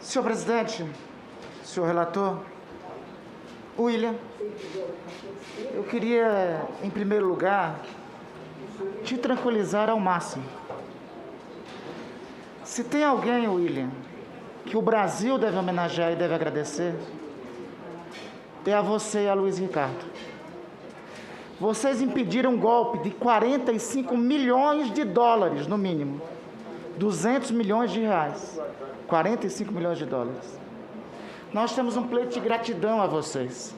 Senhor presidente, senhor relator, William, eu queria, em primeiro lugar, te tranquilizar ao máximo. Se tem alguém, William, que o Brasil deve homenagear e deve agradecer, é a você e a Luiz Ricardo. Vocês impediram um golpe de 45 milhões de dólares, no mínimo. 200 milhões de reais. 45 milhões de dólares. Nós temos um pleito de gratidão a vocês.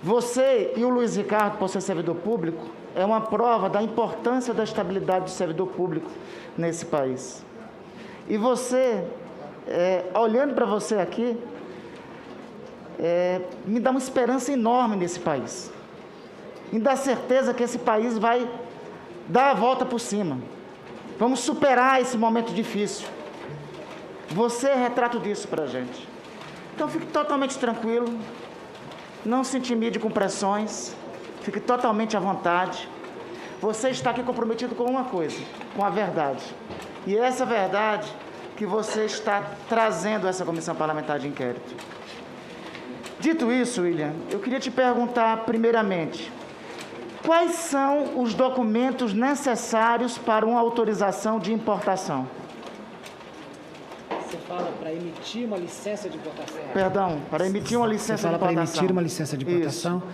Você e o Luiz Ricardo, por ser servidor público, é uma prova da importância da estabilidade do servidor público nesse país. E você, olhando para você aqui, me dá uma esperança enorme nesse país. Me dá certeza que esse país vai dar a volta por cima. Vamos superar esse momento difícil. Você é retrato disso para a gente. Então fique totalmente tranquilo, não se intimide com pressões, fique totalmente à vontade. Você está aqui comprometido com uma coisa, com a verdade. E é essa verdade que você está trazendo a essa comissão parlamentar de inquérito. Dito isso, William, eu queria te perguntar primeiramente, quais são os documentos necessários para uma autorização de importação? Você fala para emitir uma licença de importação? Perdão, para emitir uma licença de importação. Você fala para emitir uma licença de importação? Isso.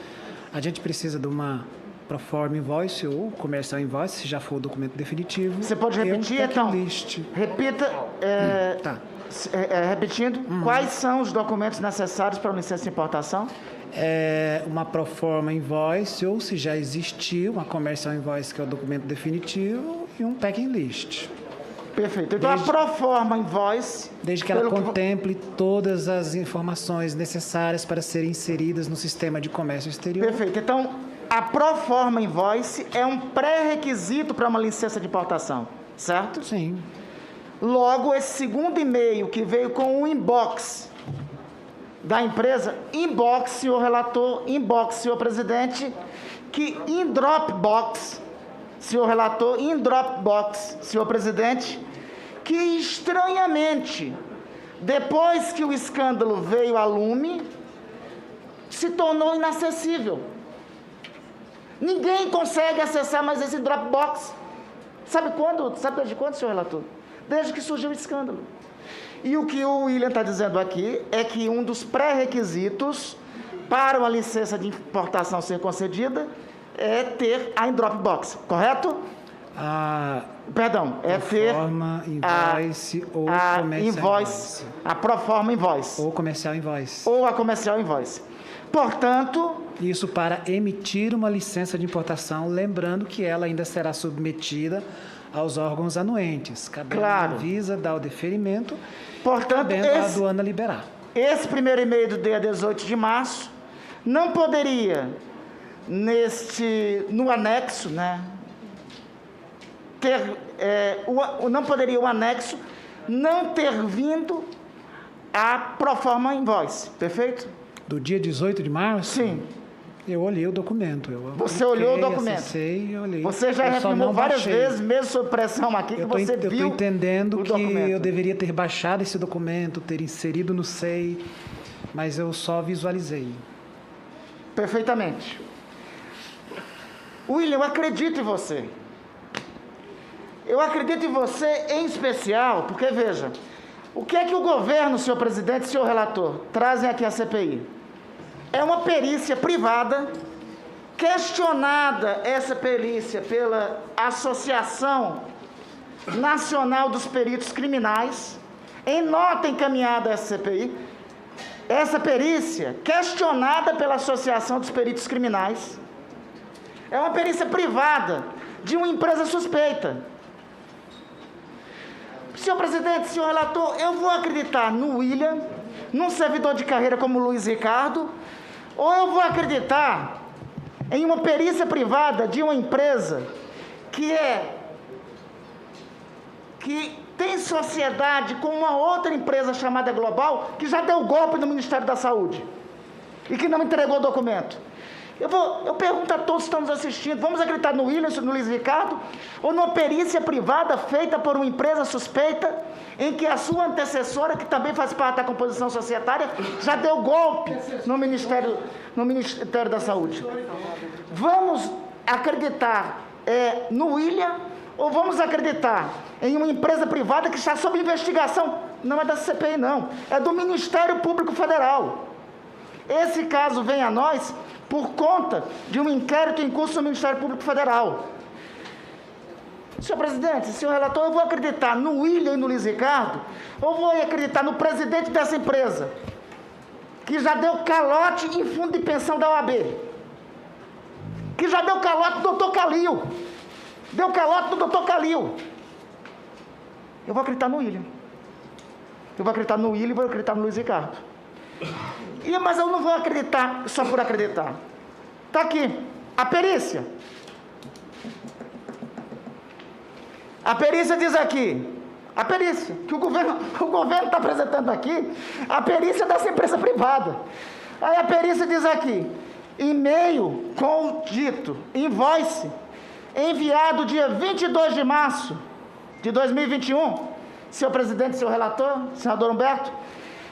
A gente precisa de uma proforma invoice ou comercial invoice, se já for o documento definitivo. Você pode repetir, então? Repita. Tá. Repetindo, quais são os documentos necessários para uma licença de importação? Uma proforma invoice, ou se já existiu, uma comercial invoice, que é o documento definitivo, e um packing list. Perfeito. Então, a proforma invoice... Desde que ela contemple todas as informações necessárias para serem inseridas no sistema de comércio exterior. Perfeito. Então, a proforma invoice é um pré-requisito para uma licença de importação, certo? Sim. Logo, esse segundo e-mail que veio com o inbox da empresa, inbox, senhor relator, inbox, senhor presidente, que em Dropbox, senhor relator, em Dropbox, senhor presidente, que estranhamente, depois que o escândalo veio a lume, se tornou inacessível. Ninguém consegue acessar mais esse Dropbox. Sabe quando? Sabe desde quando, senhor relator? Desde que surgiu o escândalo. E o que o William está dizendo aqui é que um dos pré-requisitos para uma licença de importação ser concedida é ter a Dropbox, correto? Perdão, é ter invoice ou comercial invoice. A proforma invoice. Ou comercial invoice. Ou a comercial invoice. Portanto... Isso para emitir uma licença de importação, lembrando que ela ainda será submetida aos órgãos anuentes. Cabendo a Anvisa dar o deferimento, cabendo a aduana liberar. Esse primeiro e-mail do dia 18 de março não poderia, no anexo, né, não poderia o anexo não ter vindo a proforma invoice, perfeito? Do dia 18 de março? Sim. Eu olhei o documento. Você olhou o documento? Acessei, olhei. Você já reafirmou várias vezes, mesmo sob pressão aqui, que você viu. Eu estou entendendo que eu deveria ter baixado esse documento, ter inserido no SEI, mas eu só visualizei. Perfeitamente. William, eu acredito em você. Eu acredito em você em especial, porque, veja, o que é que o governo, senhor presidente e senhor relator, trazem aqui à CPI? É uma perícia privada, questionada essa perícia pela Associação Nacional dos Peritos Criminais, em nota encaminhada à CPI. Essa perícia, questionada pela Associação dos Peritos Criminais, é uma perícia privada de uma empresa suspeita. Senhor presidente, senhor relator, eu vou acreditar no William, num servidor de carreira como Luiz Ricardo, ou eu vou acreditar em uma perícia privada de uma empresa que tem sociedade com uma outra empresa chamada Global, que já deu golpe no Ministério da Saúde e que não entregou o documento. Eu pergunto a todos que estão nos assistindo, vamos acreditar no William, no Luiz Ricardo, ou numa perícia privada feita por uma empresa suspeita em que a sua antecessora, que também faz parte da composição societária, já deu golpe no Ministério da Saúde. Vamos acreditar no William ou vamos acreditar em uma empresa privada que está sob investigação? Não é da CPI, não. É do Ministério Público Federal. Esse caso vem a nós por conta de um inquérito em curso no Ministério Público Federal. Senhor presidente, senhor relator, eu vou acreditar no William e no Luiz Ricardo, ou vou acreditar no presidente dessa empresa, que já deu calote em fundo de pensão da OAB, que já deu calote do doutor Calil, deu calote do doutor Calil. Eu vou acreditar no William. Eu vou acreditar no William e vou acreditar no Luiz Ricardo. Mas eu não vou acreditar só por acreditar. Está aqui, a perícia. A perícia diz aqui, a perícia, que o governo está apresentando aqui, a perícia dessa empresa privada. Aí a perícia diz aqui, e-mail com o dito invoice, enviado dia 22 de março de 2021, senhor presidente, senhor relator, senador Humberto,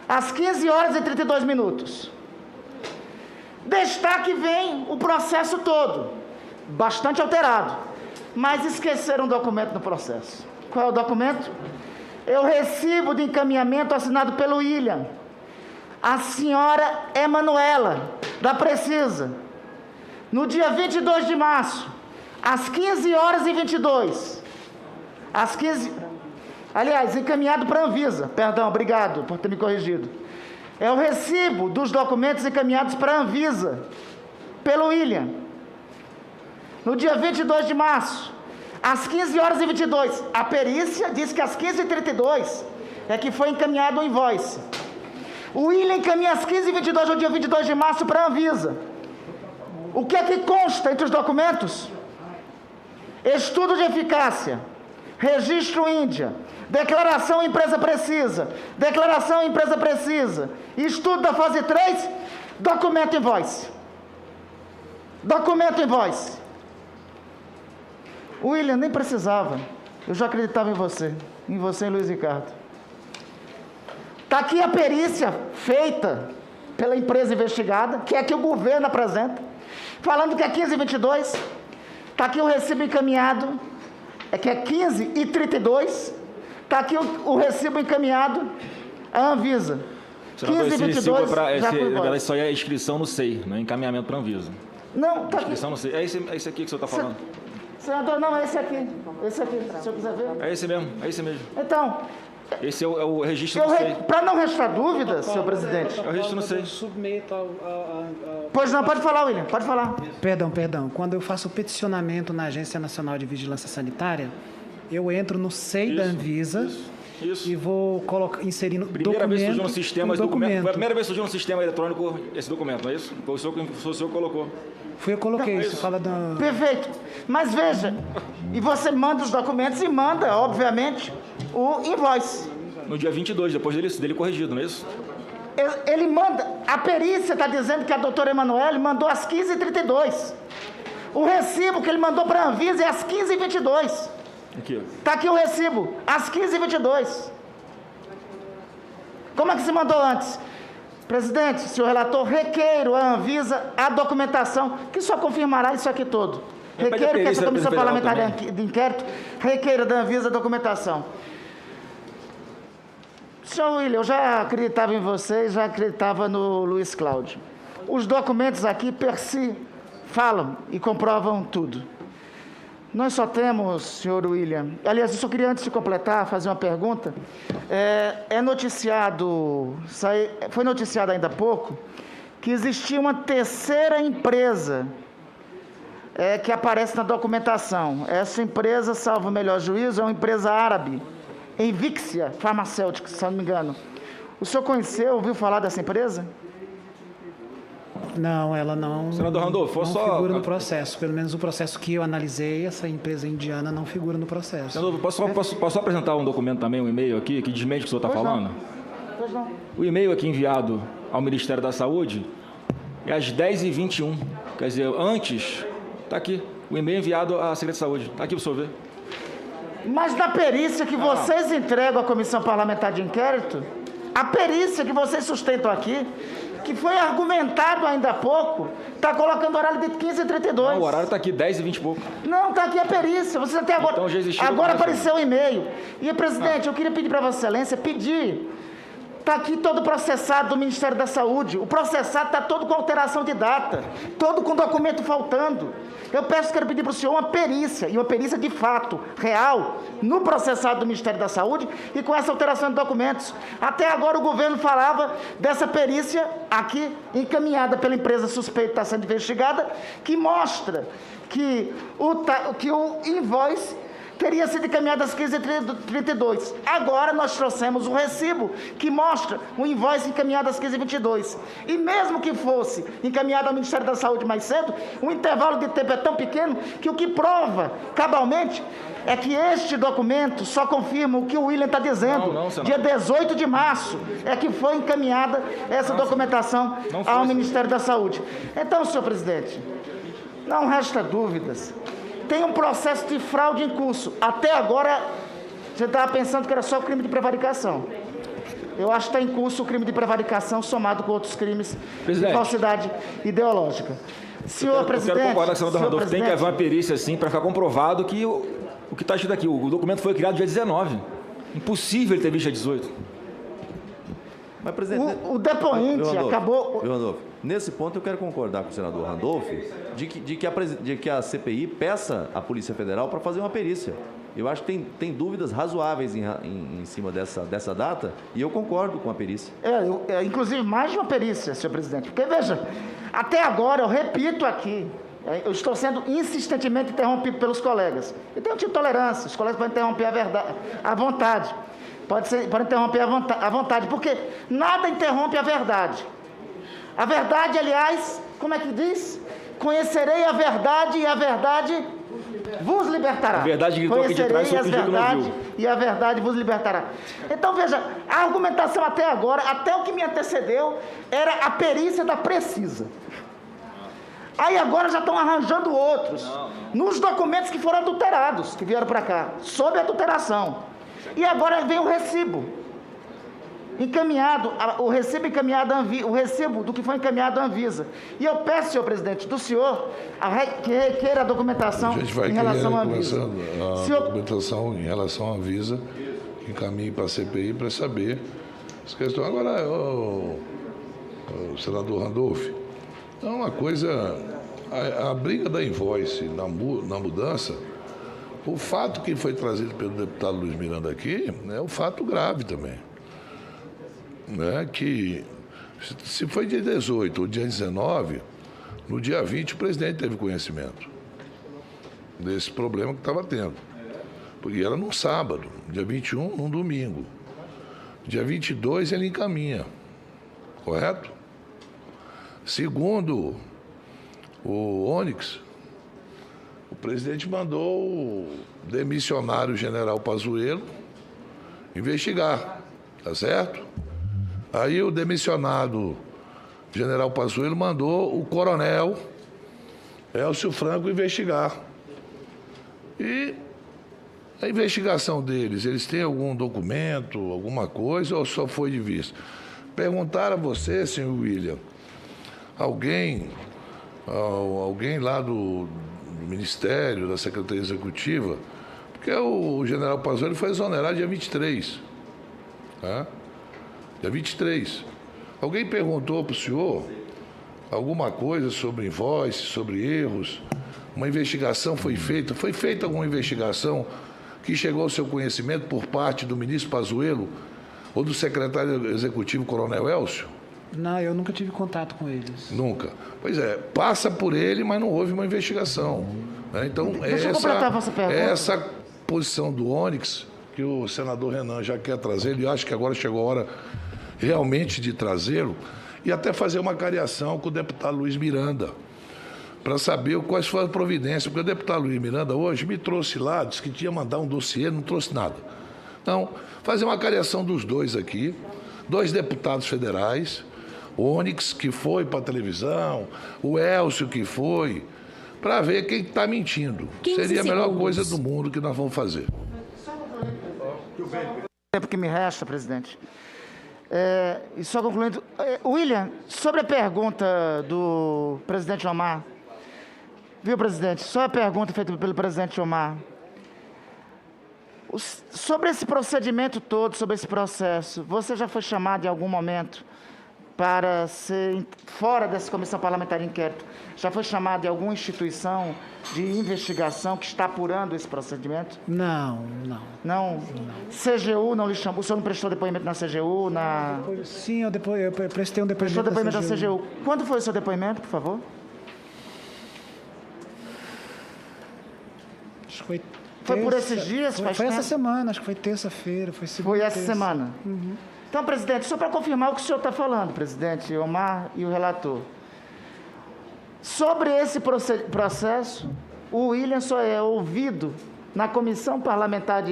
às 15 horas e 32 minutos. Destaque vem o processo todo, bastante alterado, mas esqueceram um documento no processo. Qual é o documento? É o recibo de encaminhamento assinado pelo William, a senhora Emanuela, da Precisa, no dia 22 de março, às 15 horas e 22. Aliás, encaminhado para a Anvisa. Perdão, obrigado por ter me corrigido. É o recibo dos documentos encaminhados para a Anvisa, pelo William, no dia 22 de março, às 15 horas e 22. A perícia diz que às 15h32 é que foi encaminhado o invoice. O William encaminha às 15h22, no dia 22 de março, para a Anvisa. O que é que consta entre os documentos? Estudo de eficácia, registro Índia, declaração empresa precisa, estudo da fase 3, documento invoice. William, nem precisava, eu já acreditava em você e Luiz Ricardo. Está aqui a perícia feita pela empresa investigada, que é que o governo apresenta, falando que é 15h22, está aqui o recibo encaminhado, que é 15h32, está aqui o recibo encaminhado à Anvisa. 15h22, isso aí é inscrição no SEI, não é encaminhamento para a Anvisa. Não, está aqui. Inscrição no SEI. É esse aqui que o senhor está falando? Senador, não, é esse aqui, se o senhor quiser ver. É esse mesmo. Então... Esse é o registro no SEI. Para não restar dúvida, senhor presidente... É o registro no SEI. Pois não, pode falar, William, pode falar. Perdão. Quando eu faço o peticionamento na Agência Nacional de Vigilância Sanitária, eu entro no SEI da Anvisa... Isso. E vou inserir no primeira vez surgiu no sistema esse documento. Foi a primeira vez que surgiu no sistema eletrônico esse documento, não é isso? Foi o senhor que colocou. Eu coloquei, isso fala da... Perfeito. Mas veja, e você manda os documentos e manda, obviamente, o invoice. No dia 22, depois dele corrigido, não é isso? Ele manda, a perícia está dizendo que a doutora Emanuele mandou às 15h32. O recibo que ele mandou para a Anvisa é às 15h22. Está aqui o recibo, às 15h22. Como é que se mandou antes? Presidente, senhor relator, requeiro à Anvisa a documentação, que só confirmará isso aqui todo. Requeiro que essa comissão parlamentar de inquérito requeira da Anvisa a documentação. Senhor William, eu já acreditava em você, já acreditava no Luiz Cláudio. Os documentos aqui, per si, falam e comprovam tudo. Nós só temos, senhor William... Aliás, eu só queria, antes de completar, fazer uma pergunta. Foi noticiado ainda há pouco, que existia uma terceira empresa que aparece na documentação. Essa empresa, salvo o melhor juízo, é uma empresa árabe, Invixia Farmacêutica, se não me engano. O senhor conheceu, ouviu falar dessa empresa? Não, ela não, Senador Randolfo, não figura no processo. Pelo menos o processo que eu analisei, essa empresa indiana não figura no processo. Senador, posso apresentar um documento também, um e-mail aqui, que desmente o que o senhor está falando? Pois não. O e-mail aqui enviado ao Ministério da Saúde é às 10h21. Quer dizer, antes, está aqui, o e-mail enviado à Secretaria de Saúde. Está aqui para o senhor ver. Mas na perícia que vocês entregam à Comissão Parlamentar de Inquérito, a perícia que vocês sustentam aqui, que foi argumentado ainda há pouco, está colocando o horário de 15h32. Não, o horário está aqui, 10h20 e pouco. Não, está aqui a perícia. Vocês até agora. Então já existiu. Agora apareceu um e-mail. E, presidente, eu queria pedir para Vossa Excelência, está aqui todo o processado do Ministério da Saúde. O processado está todo com alteração de data, todo com documento faltando. Quero pedir para o senhor uma perícia, e uma perícia de fato, real, no processado do Ministério da Saúde e com essa alteração de documentos. Até agora o governo falava dessa perícia aqui, encaminhada pela empresa suspeita, está sendo investigada, que mostra que o invoice teria sido encaminhado às 15h32. Agora nós trouxemos um recibo que mostra o invoice encaminhado às 15h22. E mesmo que fosse encaminhado ao Ministério da Saúde mais cedo, o intervalo de tempo é tão pequeno que o que prova cabalmente é que este documento só confirma o que o William está dizendo. Dia 18 de março é que foi encaminhada essa documentação ao Ministério da Saúde. Então, senhor presidente, não resta dúvidas. Tem um processo de fraude em curso. Até agora, você estava pensando que era só o crime de prevaricação. Eu acho que está em curso o crime de prevaricação somado com outros crimes de falsidade ideológica. Senhor presidente... Eu quero concordar com o senador Randolfo. Tem que haver uma perícia, assim, para ficar comprovado que o que está escrito aqui, o documento foi criado dia 19. Impossível ele ter visto dia 18. Mas, presidente... O depoente acabou... Randolfo, nesse ponto eu quero concordar com o senador Randolfo de que a CPI peça à Polícia Federal para fazer uma perícia. Eu acho que tem dúvidas razoáveis em cima dessa data e eu concordo com a perícia. Inclusive mais de uma perícia, senhor presidente. Porque, veja, até agora, eu repito aqui, eu estou sendo insistentemente interrompido pelos colegas. Eu tenho tipo de tolerância, os colegas podem interromper a verdade, à vontade. Pode interromper à vontade, porque nada interrompe a verdade. A verdade, aliás, como é que diz? Conhecerei a verdade e a verdade vos libertará. A verdade gritou aqui de trás, só fingiu que não viu. E a verdade vos libertará. Então, veja, a argumentação até agora, até o que me antecedeu, era a perícia da Precisa. Aí agora já estão arranjando outros, nos documentos que foram adulterados, que vieram para cá, sob adulteração. E agora vem o recibo encaminhado, o recibo do que foi encaminhado à Anvisa. E eu peço, senhor presidente, do senhor que requeira a documentação em relação à Anvisa. A documentação em relação à Anvisa, que encaminhe para a CPI para saber essa questão. Agora, o senador Randolph, é uma coisa, a briga da invoice na mudança, o fato que foi trazido pelo deputado Luiz Miranda aqui é um fato grave também. Que se foi dia 18 ou dia 19, no dia 20 o presidente teve conhecimento desse problema que estava tendo. Porque era num sábado, dia 21, num domingo. Dia 22 ele encaminha, correto? Segundo o Onyx, o presidente mandou o demissionário general Pazuello investigar, tá certo? Aí o demissionado general Pazuello mandou o coronel Elcio Franco investigar. E a investigação deles, eles têm algum documento, alguma coisa, ou só foi de vista? Perguntaram a você, senhor William, alguém lá do Ministério, da Secretaria Executiva, porque o general Pazuello foi exonerado dia 23. Tá? Dia 23. Alguém perguntou para o senhor alguma coisa sobre invoice, sobre erros? Uma investigação foi feita? Foi feita alguma investigação que chegou ao seu conhecimento por parte do ministro Pazuello ou do secretário executivo, coronel Elcio? Não, eu nunca tive contato com eles. Nunca. Pois é, passa por ele, mas não houve uma investigação. Né? Então, essa posição do Onyx, que o senador Renan já quer trazer, ele acha que agora chegou a hora realmente de trazê-lo, e até fazer uma cariação com o deputado Luiz Miranda, para saber quais foram as providências, porque o deputado Luiz Miranda hoje me trouxe lá, disse que tinha mandado um dossiê, não trouxe nada. Então, fazer uma cariação dos dois aqui, 2 deputados federais, o Onyx, que foi para a televisão, o Elcio, que foi, para ver quem está mentindo. Seria a melhor coisa do mundo que nós vamos fazer. tempo que me resta, presidente. E só concluindo, William, sobre a pergunta do presidente Omar, viu, presidente? Só a pergunta feita pelo presidente Omar. Sobre esse procedimento todo, sobre esse processo, você já foi chamado em algum momento para ser, fora dessa comissão parlamentar de inquérito, já foi chamado em alguma instituição de investigação que está apurando esse procedimento? Não. CGU não lhe chamou? O senhor não prestou depoimento na CGU? Sim, eu prestei um depoimento. Prestou depoimento da CGU. Quando foi o seu depoimento, por favor? Acho que foi por esses dias? Foi essa semana, acho que foi terça-feira, foi segunda. Foi essa semana? Uhum. Então, presidente, só para confirmar o que o senhor está falando, presidente Omar e o relator. Sobre esse processo, o William só é ouvido na comissão parlamentar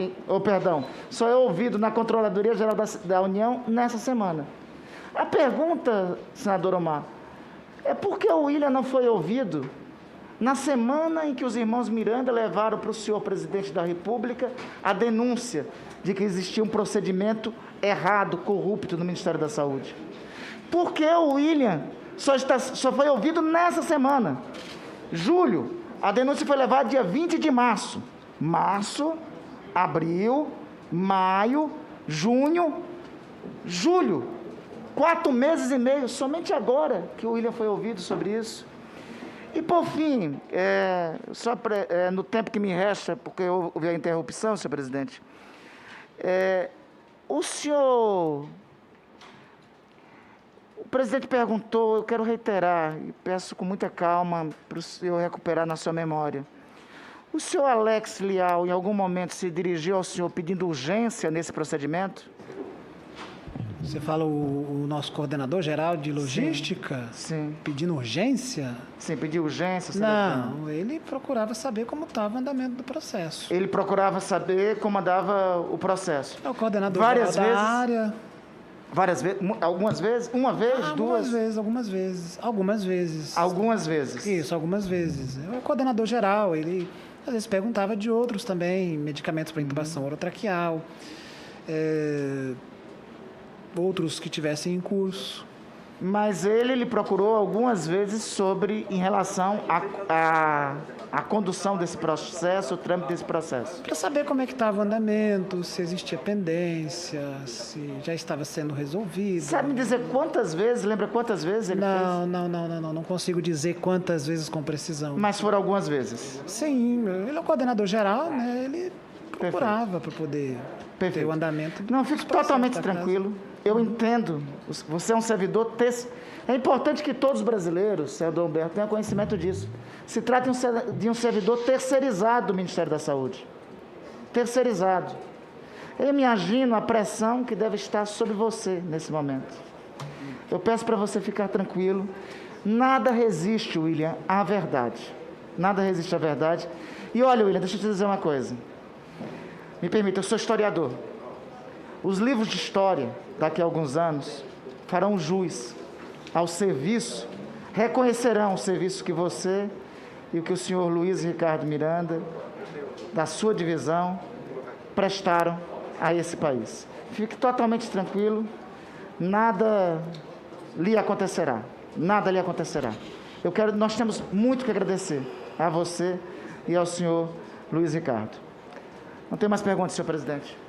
só é ouvido na Controladoria Geral da União nessa semana. A pergunta, senador Omar, é por que o William não foi ouvido na semana em que os irmãos Miranda levaram para o senhor presidente da República a denúncia de que existia um procedimento errado, corrupto no Ministério da Saúde? Por que o William só foi ouvido nessa semana? Julho, a denúncia foi levada dia 20 de março. Março, abril, maio, junho, julho. 4 meses e meio, somente agora que o William foi ouvido sobre isso. E, por fim, no tempo que me resta, porque houve a interrupção, senhor presidente, o presidente perguntou, eu quero reiterar, e peço com muita calma para o senhor recuperar na sua memória. O senhor Alex Leal, em algum momento, se dirigiu ao senhor pedindo urgência nesse procedimento? Você fala o nosso coordenador geral de logística? Sim. Pedindo urgência? Sim, pediu urgência. Não, ele procurava saber como estava o andamento do processo. Ele procurava saber como andava o processo. É o coordenador geral da área. Várias vezes? Algumas vezes? Uma vez? Duas? Algumas vezes. Algumas vezes? Isso, algumas vezes. É o coordenador geral, ele às vezes perguntava de outros também, medicamentos para intubação orotraqueal. Outros que tivessem em curso. Mas ele procurou algumas vezes em relação à condução desse processo, o trâmite desse processo. Para saber como é que estava o andamento, se existia pendência, se já estava sendo resolvido. Sabe me dizer quantas vezes, lembra quantas vezes ele fez? Não consigo dizer quantas vezes com precisão. Mas foram algumas vezes? Sim, ele é o coordenador geral, né? Ele procurava para poder ter o andamento. Não, fico totalmente tranquilo. Eu entendo, você é um servidor... É importante que todos os brasileiros, senador Humberto, tenham conhecimento disso. Se trata de um servidor terceirizado do Ministério da Saúde. Terceirizado. Eu me imagino a pressão que deve estar sobre você nesse momento. Eu peço para você ficar tranquilo. Nada resiste, William, à verdade. Nada resiste à verdade. E olha, William, deixa eu te dizer uma coisa. Me permita, eu sou historiador. Os livros de história, daqui a alguns anos, farão jus ao serviço, reconhecerão o serviço que você e o que o senhor Luiz Ricardo Miranda, da sua divisão, prestaram a esse país. Fique totalmente tranquilo, nada lhe acontecerá. Nada lhe acontecerá. Nós temos muito que agradecer a você e ao senhor Luiz Ricardo. Não tem mais perguntas, senhor presidente.